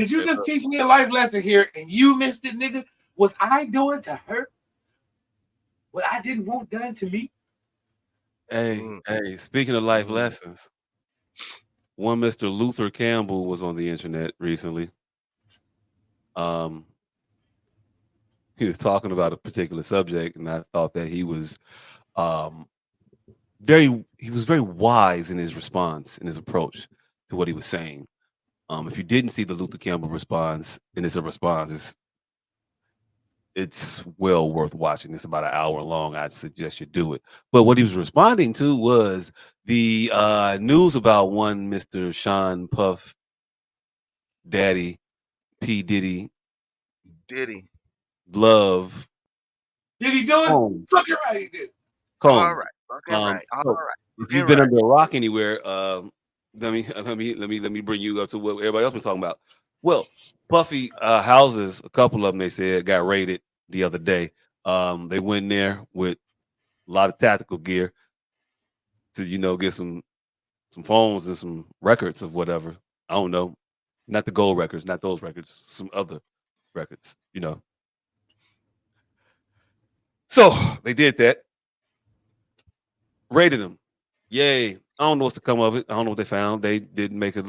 Did you just teach me a life lesson here and you missed it, nigga? Was I doing to her what I didn't want done to me? Hey, speaking of life lessons, one Mr. Luther Campbell was on the internet recently. Um, he was talking about a particular subject, and I thought that um, he was very wise in his response, in his approach to what he was saying. If you didn't see the Luther Campbell response, and it's a response, it's well worth watching. It's about an hour long. I'd suggest you do it. But what he was responding to was the news about one Mr. Sean Puff Daddy P Diddy Diddy. Love Did he do it? Combs. Fucking right, he did. All Combs. right. Fucking right. All So right. if you've been under a rock anywhere, let me bring you up to what everybody else been talking about. Well, Puffy houses, a couple of them they said got raided the other day. They went in there with a lot of tactical gear to get some phones and some records of whatever. I don't know, not the gold records, not those records, some other records. So they did that, raided them. Yay! I don't know what's to come of it. I don't know what they found. They didn't make a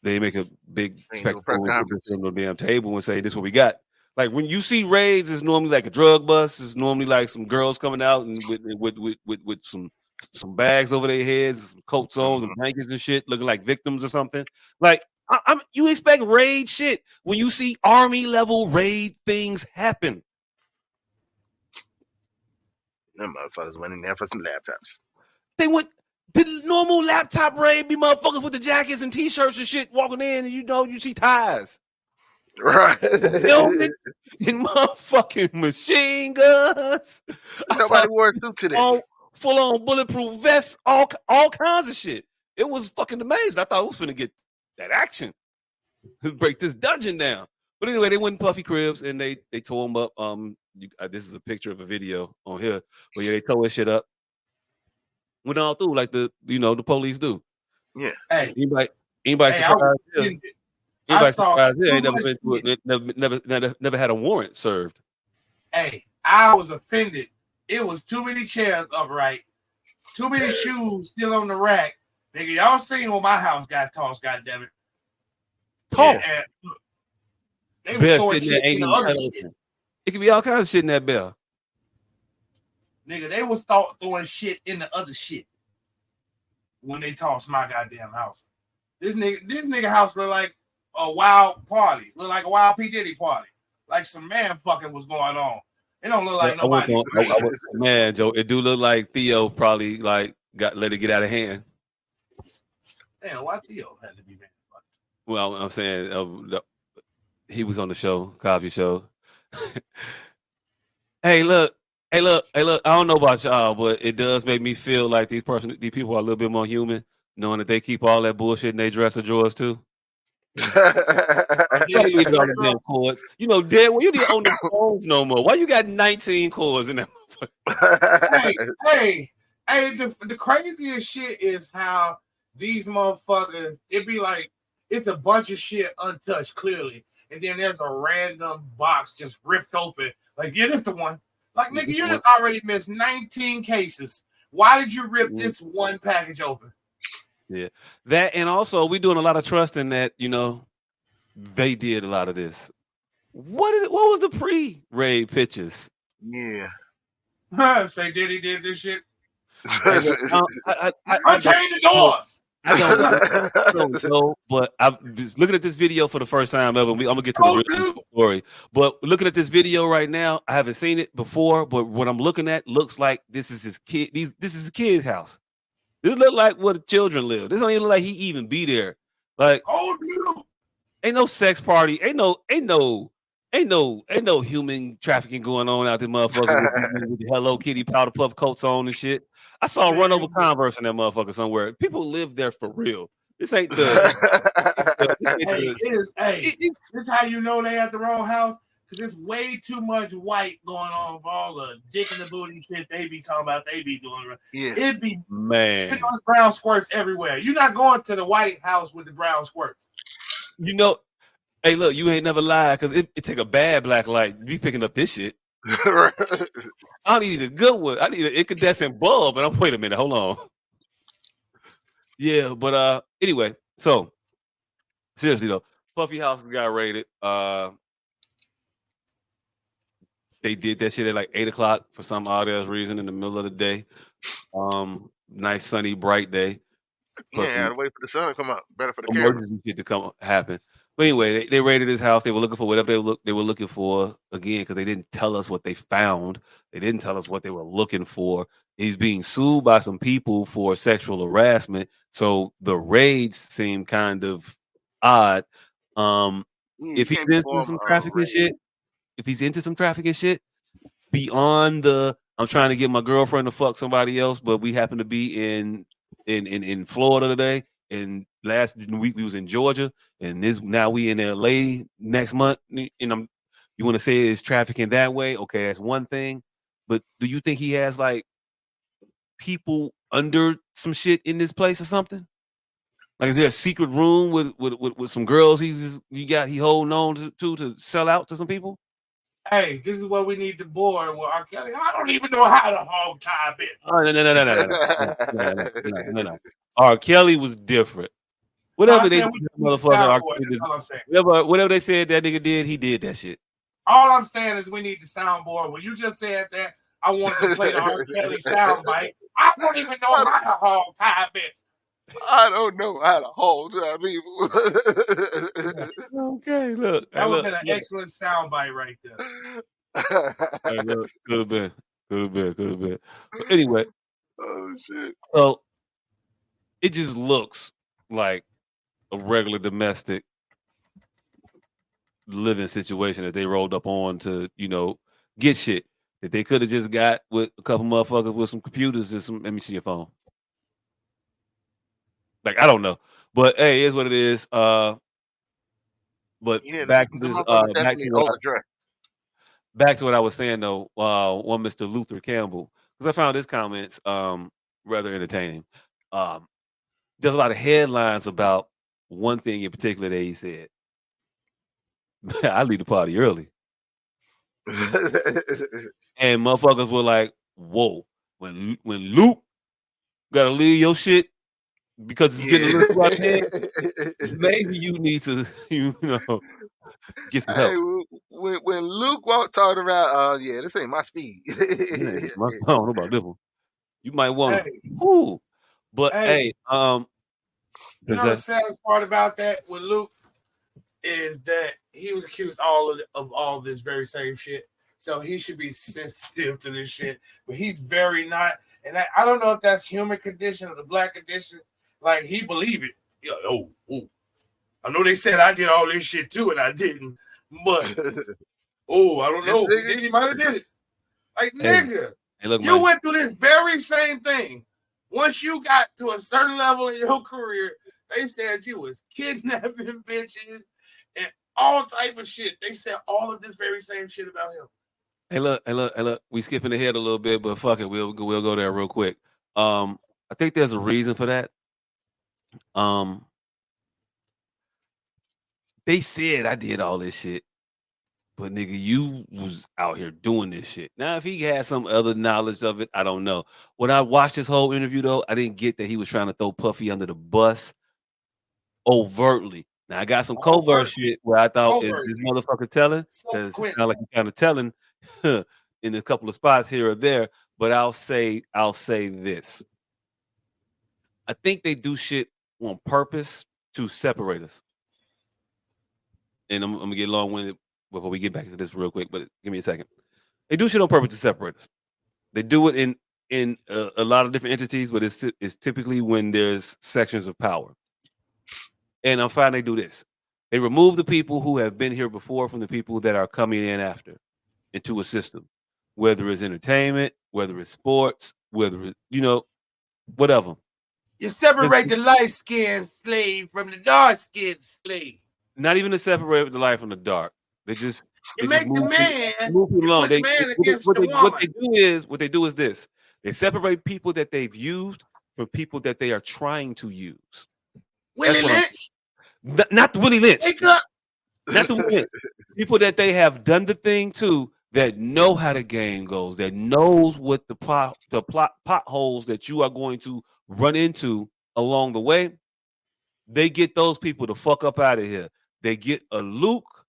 big Ain't no spectacle press and put this conference. on the damn table and say this is what we got. Like when you see raids, it's normally like a drug bust. It's normally like some girls coming out and with some bags over their heads, some coats on, and Mhm. blankets and shit, looking like victims or something. Like you expect raid shit when you see army level raid things happen. Them motherfuckers went in there for some laptops. They went the normal laptop raid be motherfuckers with the jackets and t-shirts and shit walking in, and you see ties, Right. helmets, and motherfucking machine guns. I saw Nobody wore a suit to all this. full on bulletproof vests, all kinds of shit. It was fucking amazing. I thought we was finna get that action, break this dungeon down. But anyway, they went in Puffy cribs and they tore him up. This is a picture of a video on here, but yeah, they tore his shit up. Went all through like the police do. Yeah. Hey, Anybody anybody I was surprised here? offended. I Anybody saw surprised here too ain't never much been to shit. it, never had a warrant served. Hey, I was offended. It was too many chairs upright, too many shoes still on the rack. Nigga, y'all seen when my house got tossed, goddammit. Talk. And look, they was Bell throwing sitting there shit ain't in the even other cut shit. open. It could be all kinds of shit in that bell. Nigga, they was throwing shit in the other shit when they tossed my goddamn house. This nigga house look like a wild party. Look like a wild P. Diddy party. Like some man fucking was going on. It don't look like I was nobody breathing. man, Joe. It do look like Theo probably like got let it get out of hand. Damn, why Theo had to be mad? Well, I'm saying he was on the show, Cosby show. Hey, look, hey, look. I don't know about y'all, but it does make me feel like these people are a little bit more human, knowing that they keep all that bullshit in their dresser drawers too. Did Gotta he leave it check on that the girl? damn cords. Dead. Well, you didn't own the phones no more. Why you got 19 cords in that Hey, hey, hey, the craziest shit is how these motherfuckers, it be like it's a bunch of shit untouched, clearly. And then there's a random box just ripped open. Like, yeah, that's the one. Like, nigga, you motherfucker? just already missed 19 cases. Why did you rip this one package open? Yeah, that and also we doing a lot of trusting that they did a lot of this. What was the pre-raid pictures? Yeah. Say Diddy did this shit. Hey, look, I don't Unchain the know. doors. I don't know, but I was looking at this video for the first time ever. I'm gonna get to the Code real blue. story, but looking at this video right now, I haven't seen it before. But what I'm looking at looks like this is his kid. This is his kid's house. This look like where the children live. This don't even look like he even be there. Like, Code blue. ain't no sex party. Ain't no human trafficking going on out there, motherfucker, with the Hello Kitty powder puff coats on and shit. I saw a run over Man, Converse in that motherfucker somewhere. People live there for real. This ain't the. This ain't hey, the it is. Hey, it- this is how you know they at the wrong house because it's way too much white going on for all the dick in the booty shit they be talking about. They be doing. Yeah. It be man. those brown squirts everywhere. You're not going to the White House with the brown squirts. You know, Hey, look, you ain't never lied because it take a bad black light. Be picking up this shit. I need a good one. I need an incandescent bulb. And I'm wait a minute, hold on. Yeah, but anyway, so seriously though, Puffy House got raided. They did that shit at like 8 o'clock for some odd ass reason in the middle of the day. Nice sunny, bright day. Yeah, Put I some had to wait for the sun to come out. Better for the camera. emergency shit to come happen. But anyway, they raided his house. They were looking for whatever they were looking for again because they didn't tell us what they found. They didn't tell us what they were looking for. He's being sued by some people for sexual harassment. So the raids seem kind of odd. Yeah, you If he's can't into perform some trafficking raid. shit, if he's into some trafficking shit, beyond the I'm trying to get my girlfriend to fuck somebody else, but we happen to be in Florida today. And last week we was in Georgia, and this now we in LA next month. And you want to say it's trafficking that way? Okay, that's one thing. But do you think he has like people under some shit in this place or something? Like, is there a secret room with some girls he holding on to sell out to some people? Hey, this is what we need to board with R. Kelly. I don't even know how to hog tie it. Oh, no. R. Kelly was different. No, I Whatever they said did, we need a motherfucker, R. soundboard. Kelly That's all I'm saying. whatever they said that nigga did, he did that shit. All I'm saying is we need the soundboard. When you just said that, I wanted to play the R. Kelly soundbite. I don't even know how to hog tie it. I don't know how to hold time people. Okay, look, That would have been an excellent soundbite right there. Hey, look, could have been. But anyway, Oh shit! so it just looks like a regular domestic living situation that they rolled up on to, get shit that they could have just got with a couple motherfuckers with some computers and some. Let me see your phone. Like, I don't know, but hey, it is what it is. But Yeah, back to the this. motherfuckers definitely overdressed. Back to what I was saying though. One Mr. Luther Campbell, because I found his comments rather entertaining. Um, there's a lot of headlines about one thing in particular that he said. I leave the party early, and motherfuckers were like, "Whoa, when Luke gotta leave your shit because it's getting a little too out of hand, maybe you need to, get some Hey, help." when Luke walked talking about, yeah, this ain't my speed. Yeah, I don't know about this one. You might want to. Hey, Whoo. But hey, hey, you know the saddest part about that with Luke is that he was accused of all this very same shit. So he should be sensitive to this shit. But he's very not. And I don't know if that's human condition or the black condition. Like he believe it. Like, oh. I know they said I did all this shit too, and I didn't. But I don't know. If he did, he might have did it. Like, nigga, look, you went through this very same thing. Once you got to a certain level in your career, they said you was kidnapping bitches and all type of shit. They said all of this very same shit about him. Hey, look. We skipping ahead a little bit, but fuck it, we'll go there real quick. I think there's a reason for that. They said I did all this shit, but nigga, you was out here doing this shit. Now, if he had some other knowledge of it, I don't know. When I watched this whole interview, though, I didn't get that he was trying to throw Puffy under the bus overtly. Now, I got some covert shit where I thought, is this motherfucker telling? Because it sounds like he's kind of telling in a couple of spots here or there. But I'll say this. I think they do shit on purpose to separate us. And I'm gonna get long-winded before we get back to this real quick, but give me a second. They do shit on purpose to separate us. They do it in a lot of different entities, but it's typically when there's sections of power. And I'm finding they do this. They remove the people who have been here before from the people that are coming in after into a system, whether it's entertainment, whether it's sports, whether it's, whatever. You separate the light-skinned slave from the dark-skinned slave. Not even to separate the light from the dark. They just make the man move along. put the man against the woman. What they do is this. They separate people that they've used from people that they are trying to use. Willie Lynch? Not Willie Lynch. Not to win. People that they have done the thing to, that know how the game goes, that knows what the potholes that you are going to run into along the way. They get those people the fuck up out of here. They get a Luke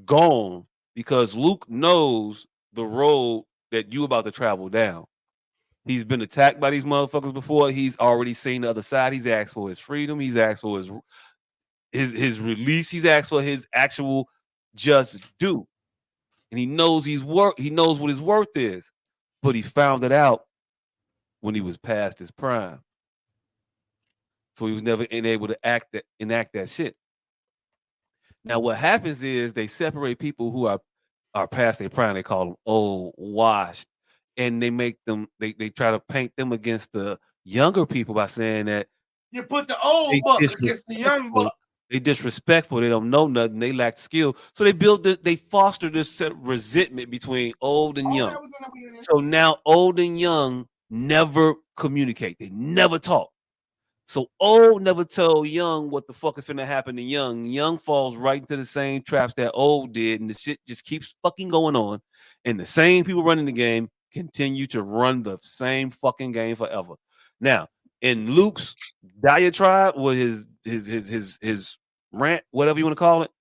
gone because Luke knows the road that you about to travel down. He's been attacked by these motherfuckers before. He's already seen the other side. He's asked for his freedom. He's asked for his release. He's asked for his actual just due. And he knows he knows what his worth is. But he found it out when he was past his prime. So he was never able to enact that shit. Now what happens is they separate people who are past their prime. They call them old, washed, and they make them they try to paint them against the younger people by saying that you put the old they buck against the young buck. They disrespectful. They don't know nothing. They lack skill. So they foster this resentment between old and young. So now old and young never communicate. They never talk. So old never tell young what the fuck is finna happen to young. Young falls right into the same traps that old did, and the shit just keeps fucking going on. And the same people running the game continue to run the same fucking game forever. Now, in Luke's diatribe, or his rant, whatever you want to call it,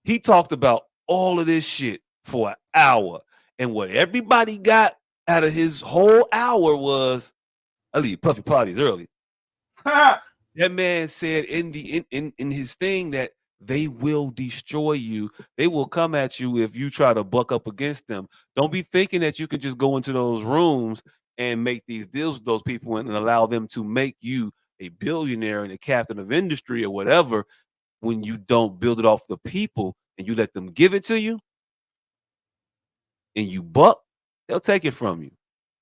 he talked about all of this shit for an hour. And what everybody got out of his whole hour was, I leave puffy parties early. That man said in his thing that they will destroy you. They will come at you if you try to buck up against them. Don't be thinking that you can just go into those rooms and make these deals with those people and allow them to make you a billionaire and a captain of industry or whatever when you don't build it off the people and you let them give it to you and you buck, they'll take it from you.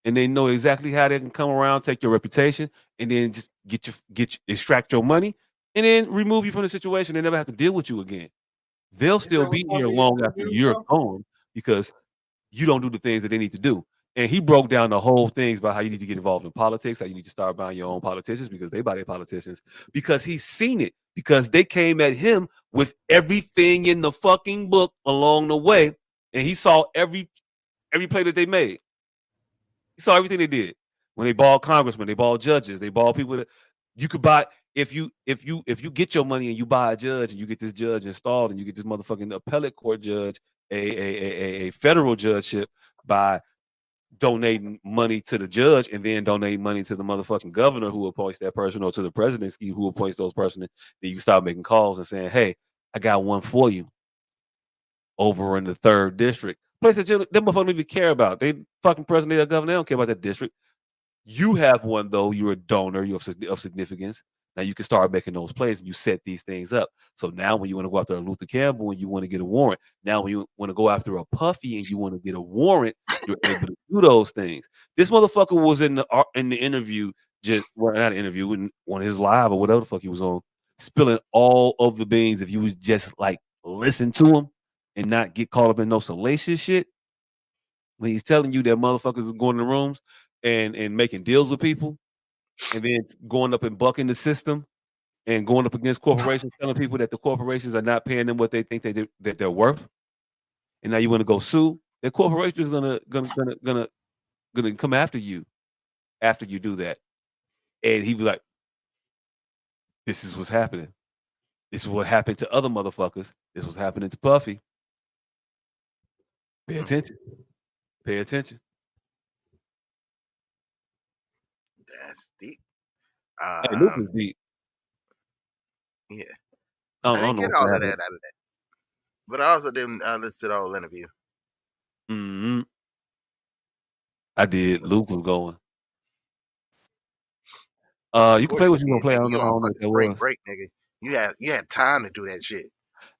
And they know exactly how they can come around, take your reputation, and then just extract your money, and then remove you from the situation. They never have to deal with you again. They'll still be here long after you're gone because you don't do the things that they need to do. And he broke down the whole things about how you need to get involved in politics, how you need to start buying your own politicians because they buy their politicians, because he's seen it, because they came at him with everything in the fucking book along the way, and he saw every play that they made. You saw everything they did when they bought congressmen, they bought judges, they bought people that you could buy. If you get your money and you buy a judge and you get this judge installed and you get this motherfucking appellate court judge, a federal judgeship by donating money to the judge and then donating money to the motherfucking governor who appoints that person or to the presidency who appoints those person, then you start making calls and saying, hey, I got one for you over in the 3rd district. Place that them motherfuckers don't even care about. They fucking president or governor, they don't care about that district. You have one though. You're a donor. You're of significance. Now you can start making those plays and you set these things up. So now when you want to go after a Luther Campbell and you want to get a warrant, now when you want to go after a Puffy and you want to get a warrant, you're able to do those things. This motherfucker was in the interview, not an interview, in one of his live or whatever the fuck he was on, spilling all of the beans. If you was just like listen to him and not get caught up in no salacious shit, when he's telling you that motherfuckers is going in the rooms and making deals with people and then going up and bucking the system and going up against corporations, telling people that the corporations are not paying them what they think that they're worth. And now you want to go sue, the corporation is gonna come after you do that. And he be like, this is what's happening. This is what happened to other motherfuckers. This was happening to Puffy. Pay attention. Pay attention. That's deep. Hey, Luke is deep. Yeah. I I don't didn't know get what all of that happened. out of that. But I also didn't listen to the whole interview. Mm-hmm. I did. Luke was going. Of You can course play what you you want to did, play. I nigga. don't know. You I on don't know what fucking that spring was. break, nigga. You had time to do that shit.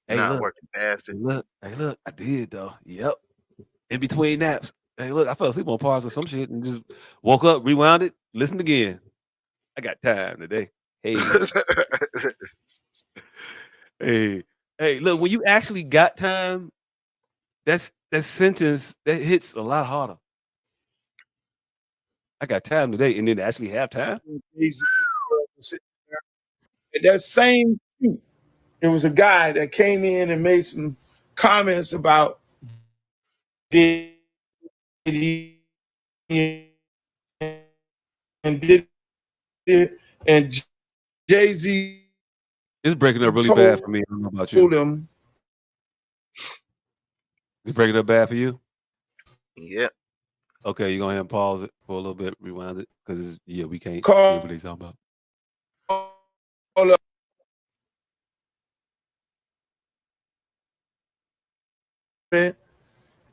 Hey, Not look. working bastard. Hey, look. I did though. Yep. In between naps. Hey, look. I fell asleep on parts of some shit and just woke up, rewound it, listened again. I got time today. Hey, hey. Look. When you actually got time, that sentence that hits a lot harder. I got time today, and then to actually have time. And that same truth it was a guy that came in and made some comments about Diddy and did it, and Jay Z It's breaking up really bad told for me. I don't know about you. him. It's breaking up bad for you? Yeah. Okay, you go ahead and pause it for a little bit, rewind it, because yeah, we can't hear what Call he's talking about. up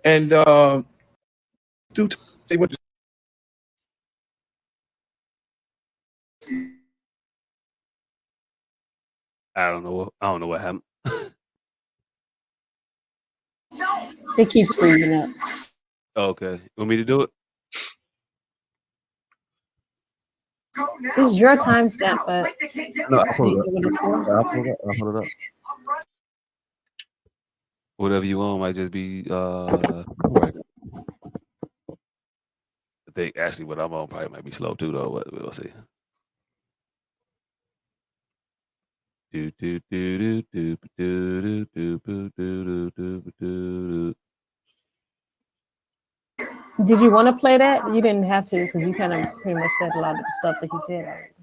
and they went to I don't know. I don't know what happened. It keeps freezing up. Okay, you want me to do it? This is your timestamp, but No, I'll do pull you it up. know what it's for? I'll pull it up. I'll pull it up. Whatever you want might just be right. I think actually what I'm on probably might be slow too though, but we'll see. Do do do do do do do do do do do do. Did you want to play that? You didn't have to because you kind of pretty much said a lot of the stuff that he said already.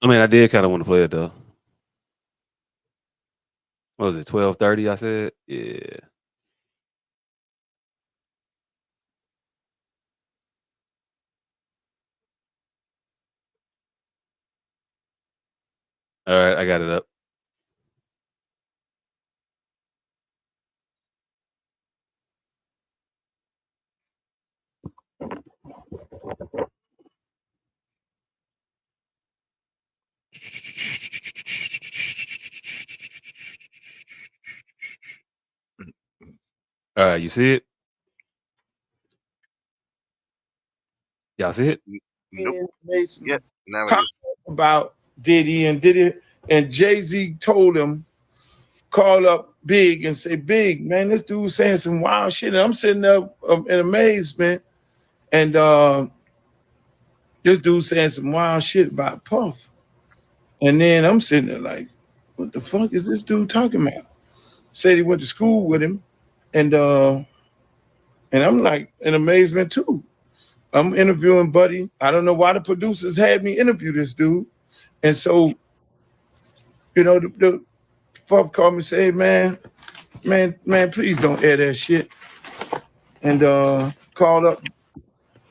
I mean, I did kind of want to play it though. What was it? 12:30? I said, yeah. All right, I got it up. All right, you see it? Y'all see it? Nope. made some Yep. Now it comments is. about Diddy, and Jay Z told him call up Big and say, Big, man, this dude saying some wild shit. And I'm sitting up in amazement. And this dude saying some wild shit about Puff. And then I'm sitting there like, what the fuck is this dude talking about? Said he went to school with him. And I'm like in amazement too. I'm interviewing Buddy. I don't know why the producers had me interview this dude. And so, the Puff called me and said, hey, man, please don't air that shit. And called up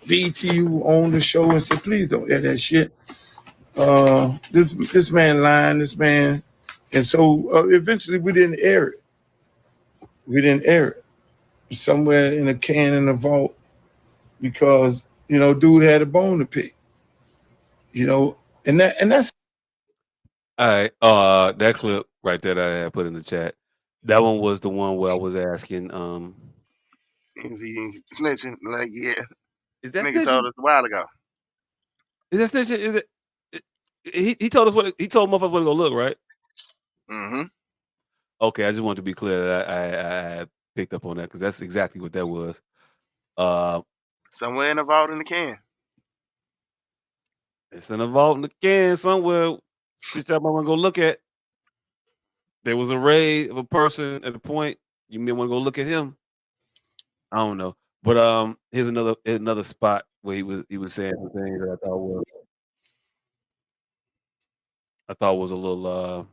BT who owned the show and said, please don't air that shit. This man lying, this man. And so eventually we didn't air it. We didn't air it. Somewhere in a can in the vault because, dude had a bone to pick. And that's All right. That clip right there that I had put in the chat. That one was the one where I was asking, Is he snitching? Like, yeah. is that Nigga told snitching? us a while ago. Is that snitching? Is it? He told us he told motherfuckers where to go look, right? Mm-hmm. Okay, I just wanted to be clear that I picked up on that because that's exactly what that was. Somewhere in the vault in the can. It's in a vault in the can somewhere. Shit, y'all might want to go look at. There was a raid of a person at a point. You may want to go look at him. I don't know, but here's another spot where he was saying some things that I thought was a little